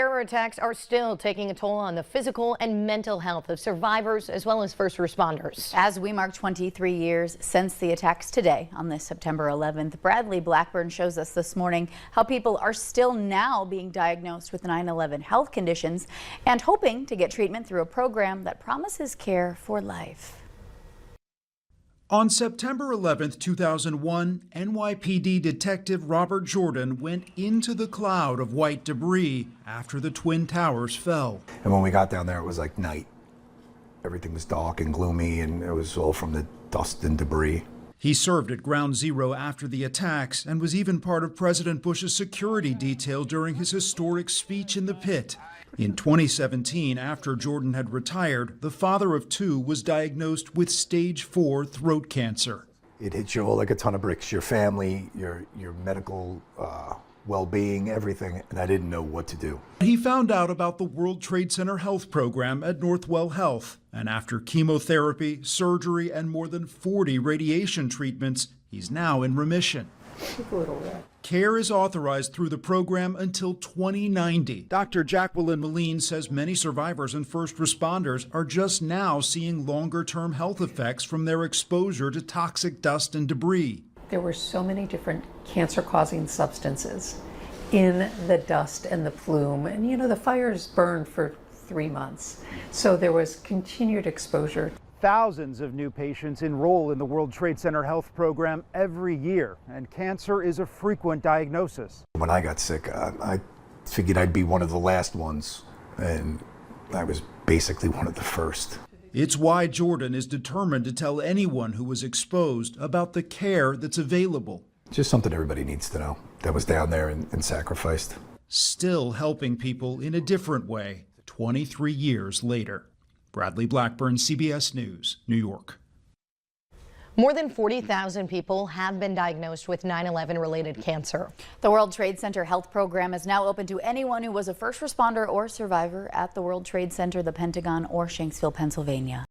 Terror attacks are still taking a toll on the physical and mental health of survivors as well as first responders. As we mark 23 years since the attacks today on this September 11th, Bradley Blackburn shows us this morning how people are still now being diagnosed with 9/11 health conditions and hoping to get treatment through a program that promises care for life. On September 11, 2001, NYPD Detective Robert Jordan went into the cloud of white debris after the Twin Towers fell. And when we got down there, it was like night. Everything was dark and gloomy, and it was all from the dust and debris. He served at Ground Zero after the attacks and was even part of President Bush's security detail during his historic speech in the pit. In 2017, after Jordan had retired, the father of two was diagnosed with stage 4 throat cancer. It hits you all like a ton of bricks, your family, your medical well-being, everything, and I didn't know what to do. He found out about the World Trade Center health program at Northwell Health, and after chemotherapy, surgery, and more than 40 radiation treatments, he's now in remission. Care is authorized through the program until 2090. Dr. Jacqueline Moline says many survivors and first responders are just now seeing longer-term health effects from their exposure to toxic dust and debris. There were so many different cancer-causing substances in the dust and the plume. And you know, the fires burned for 3 months. So there was continued exposure. Thousands of new patients enroll in the World Trade Center health program every year, and cancer is a frequent diagnosis. When I got sick, I figured I'd be one of the last ones, and I was basically one of the first. It's why Jordan is determined to tell anyone who was exposed about the care that's available. Just something everybody needs to know that was down there and sacrificed. Still helping people in a different way 23 years later. Bradley Blackburn, CBS News, New York. More than 40,000 people have been diagnosed with 9/11 related cancer. The World Trade Center health program is now open to anyone who was a first responder or survivor at the World Trade Center, the Pentagon, or Shanksville, Pennsylvania.